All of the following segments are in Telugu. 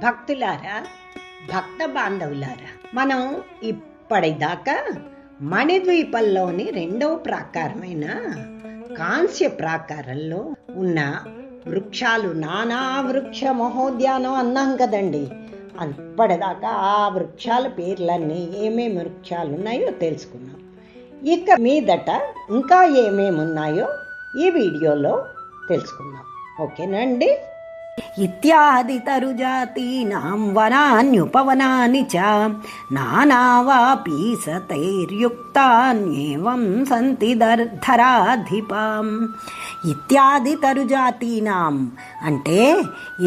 భక్తులారా, భక్త బాంధవులారా, మనం ఇప్పటిదాకా మణిద్వీపంలోని రెండవ ప్రాకారమైన కాంస్య ప్రాకారంలో ఉన్న వృక్షాలు, నానా వృక్ష మహోద్యానం అన్నాం కదండి. అప్పటిదాకా ఆ వృక్షాల పేర్లన్నీ ఏమేమి వృక్షాలు ఉన్నాయో తెలుసుకున్నాం. ఇక మీదట ఇంకా ఏమేమి ఉన్నాయో ఈ వీడియోలో తెలుసుకుందాం. ఓకేనండి. ఇత్యాది తరుజాతీనాం వనాన్యుపవనాని చ నానావాపి సతైర్యుక్తాన్యేవం సంతి ధరాధిపాం. ఇత్యాది తరుజాతీనాం అంటే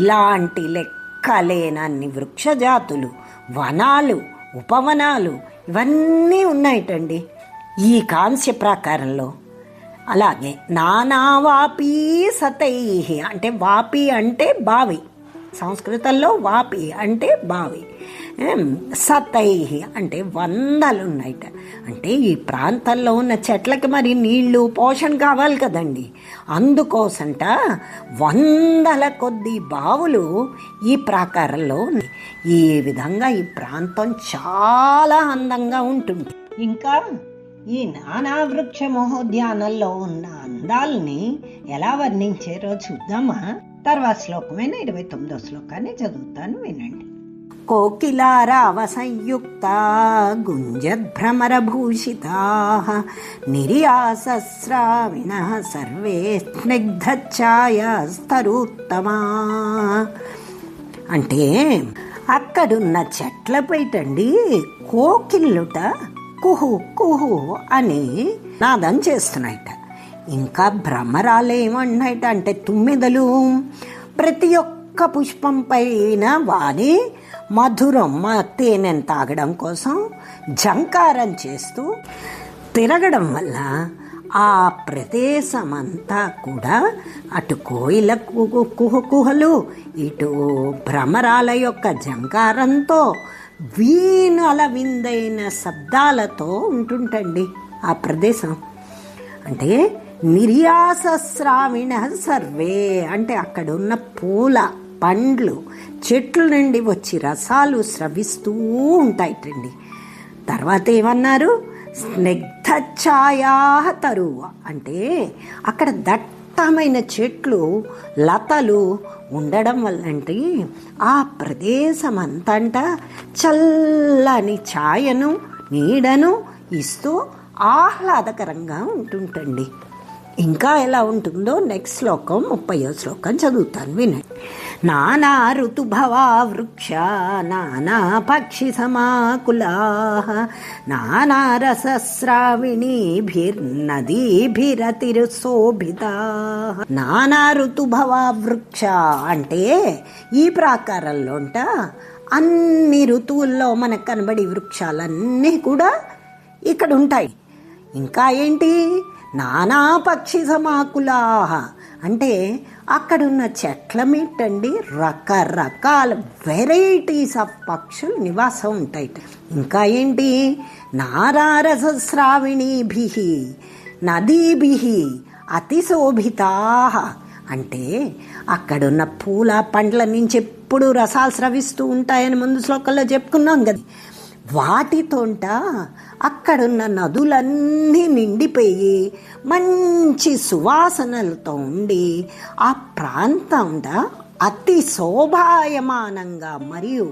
ఇలాంటి లెక్కలేనన్ని వృక్షజాతులు, వనాలు, ఉపవనాలు ఇవన్నీ ఉన్నాయిటండి ఈ కాంస్య ప్రాకారంలో. అలాగే నానావాపి సతై అంటే వాపి అంటే బావి, సంస్కృతంలో వాపి అంటే బావి, సతై అంటే వందలు ఉన్నాయిట. అంటే ఈ ప్రాంతంలో ఉన్న చెట్లకి మరి నీళ్లు, పోషణ కావాలి కదండి. అందుకోసంట వందల కొద్ది బావులు ఈ ప్రాకారంలో ఉన్నాయి. ఈ విధంగా ఈ ప్రాంతం చాలా అందంగా ఉంటుంది. ఇంకా ఈ నానా వృక్ష మహోద్యానంలో ఉన్న అందాలని ఎలా వర్ణించారో చూద్దామా? తర్వాత శ్లోకమైన 29వ శ్లోకాన్ని చదువుతాను, వినండి. కోకిలారావ సంయుక్త గుంజద్భ్రమరభూషితా నిర్యాసస్రావిణ సర్వే స్నిగ్ధఛాయాస్తరుత్తమా. అంటే అక్కడున్న చెట్లపైటండి కోకిళ్ళుట కుహు కుహు అని నాదం చేస్తున్నాయిట. ఇంకా భ్రమరాలేమన్నాయిట అంటే తుమ్మెదలు ప్రతి ఒక్క పుష్పం పైన వాడి మధురం తేనెను తాగడం కోసం జంకారం చేస్తూ తిరగడం వల్ల ఆ ప్రదేశమంతా కూడా అటు కోయిల కుహకుహలు, ఇటు భ్రమరాల యొక్క జంకారంతో వీణల విందైన శబ్దాలతో ఉంటుంటండి ఆ ప్రదేశం. అంటే నిర్యాసస్రావిణ సర్వే అంటే అక్కడ ఉన్న పూల, పండ్లు, చెట్ల నుండి వచ్చి రసాలు స్రవిస్తూ ఉంటాయిటండి. తర్వాత ఏమన్నారు? స్నిగ్ధఛాయా తరువ అంటే అక్కడ దట్టమైన చెట్లు, లతలు ఉండడం వల్లంటే ఆ ప్రదేశం అంతంట చల్లని ఛాయను, నీడను ఇస్తూ ఆహ్లాదకరంగా ఉంటుంటండి. ఇంకా ఎలా ఉంటుందో నెక్స్ట్ శ్లోకం 30వ శ్లోకం చదువుతాను, వినండి. నానా ఋతుభవా వృక్ష నానా పక్షి సమాకులా నానా రసస్రావిణీభిర్నదీభిరతిర్శోభితా. నానా ఋతుభవా వృక్ష అంటే ఈ ప్రాకారంలోంట అన్ని ఋతువుల్లో మనకు కనబడి వృక్షాలన్నీ కూడా ఇక్కడ ఉంటాయి. ఇంకా ఏంటి? నానా పక్షి సమాకులా అంటే అక్కడున్న చెట్ల మీటండి రకరకాల వెరైటీస్ ఆఫ్ పక్షులు నివాసం ఉంటాయి. ఇంకా ఏంటి? నారారసస్రావిణీభి నదీభి అతిశోభితా అంటే అక్కడున్న పూల, పండ్ల నుంచి ఎప్పుడు రసాలు స్రవిస్తూ ఉంటాయని ముందు శ్లోకంలో చెప్పుకున్నాం కదా. వాటితోంట అక్కడున్న నదులన్నీ నిండిపోయి మంచి సువాసనలతో ఉండి ఆ ప్రాంతం అతి శోభాయమానంగా మరియు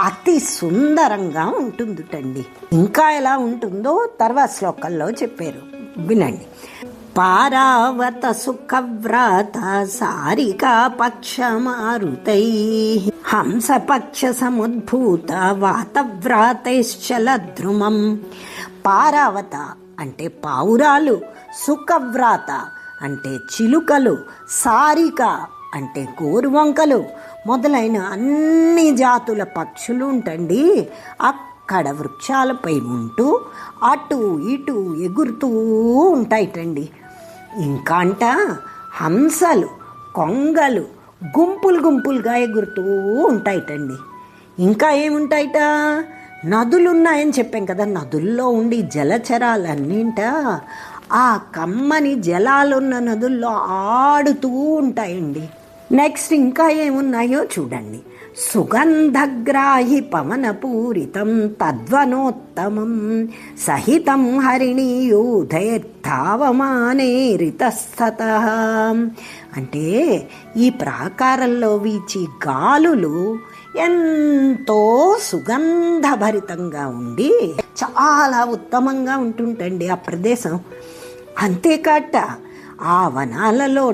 అతి సుందరంగా ఉంటుందిటండి. ఇంకా ఎలా ఉంటుందో తర్వాత శ్లోకంలో చెప్పారు, వినండి. పారావత సుఖవ్రాత సారికా పక్షమారుతై హంస పక్ష సముద్భూత వాతవ్రాతైశ్చలద్రుమం. పారావత అంటే పావురాలు, సుఖవ్రాత అంటే చిలుకలు, సారిక అంటే గోరువంకలు మొదలైన అన్ని జాతుల పక్షులు ఉంటండి అక్కడ వృక్షాలపై ఉంటూ అటు ఇటు ఎగురుతూ ఉంటాయిటండి. ఇంకా అంట హంసలు, కొంగలు గుంపులు గుంపులుగా ఎగురుతూ ఉంటాయిటండి. ఇంకా ఏముంటాయిట? నదులున్నాయని చెప్పాం కదా, నదుల్లో ఉండి జలచరాలన్నింట ఆ కమ్మని జలాలున్న నదుల్లో ఆడుతూ ఉంటాయండి. నెక్స్ట్ ఇంకా ఏమున్నాయో చూడండి. సుగంధగ్రాహి పవనపూరితం తద్వనోత్తమం సహితం హరిణీయూధైర్ధావమానేరితస్తతః. అంటే ఈ ప్రాకారంలో వీచి గాలులు ఎంతో సుగంధభరితంగా ఉండి చాలా ఉత్తమంగా ఉంటుంటండి ఆ ప్రదేశం. అంతేకాట ఆ వనాలలో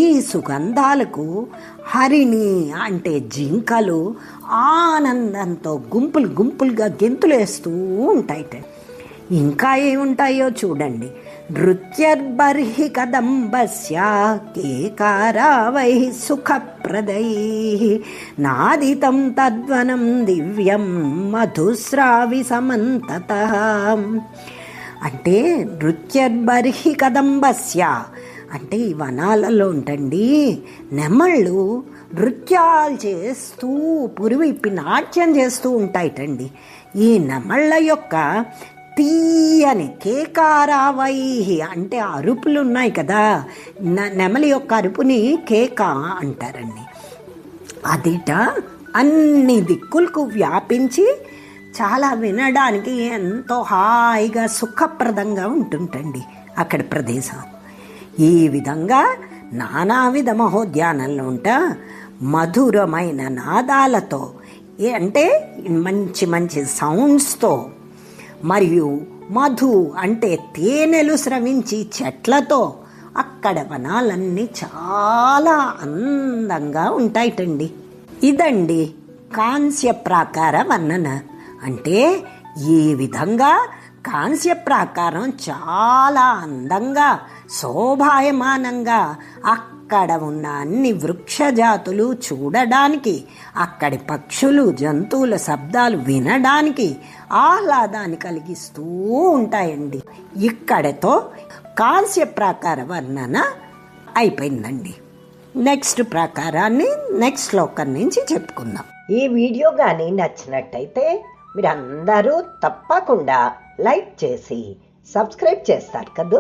ఈ సుగంధాలకు హరిణి అంటే జింకలు ఆనందంతో గుంపులు గుంపులుగా గెంతులేస్తూ ఉంటాయిట. ఇంకా ఏముంటాయో చూడండి. నృత్యర్బర్హి కదంబస్య కేకారావై సుఖప్రదై నాదితం తద్వనం దివ్యం మధుస్రావి సమంతతః. అంటే నృత్యర్బర్హి కదంబస్య అంటే ఈ వనాలలో నెమళ్ళు నృత్యాలు చేస్తూ పురివిప్పి నాట్యం చేస్తూ ఉంటాయిటండి. ఈ నెమళ్ళ యొక్క తీయని కేకారావైహి అంటే అరుపులు ఉన్నాయి కదా, నెమలి యొక్క అరుపుని కేక అంటారండి. అదిట అన్ని దిక్కులకు వ్యాపించి చాలా వినడానికి ఎంతో హాయిగా సుఖప్రదంగా ఉంటుంటండి అక్కడ ప్రదేశం. ఈ విధంగా నానావిధ మహోద్యానంలో మధురమైన నాదాలతో అంటే మంచి మంచి సౌండ్స్తో మరియు మధు అంటే తేనెలు స్రవించి చెట్లతో అక్కడ వనాలన్నీ చాలా అందంగా ఉంటాయిటండి. ఇదండి కాంస్య ప్రాకార వర్ణన. అంటే ఈ విధంగా కాంస్య ప్రాకారం చాలా అందంగా శోభాయమానంగా అక్కడ ఉన్న అన్ని వృక్షజాతులు చూడడానికి, అక్కడి పక్షులు జంతువుల శబ్దాలు వినడానికి ఆహ్లాదాన్ని కలిగిస్తూ ఉంటాయండి. ఇక్కడతో కాంస్య ప్రాకార వర్ణన అయిపోయిందండి. నెక్స్ట్ ప్రాకారాన్ని నెక్స్ట్ శ్లోకం నుంచి చెప్పుకుందాం. ఈ వీడియో కానీ నచ్చినట్టయితే మీరు అందరూ తప్పకుండా లైక్ చేసి సబ్స్క్రైబ్ చేస్తారు కదూ.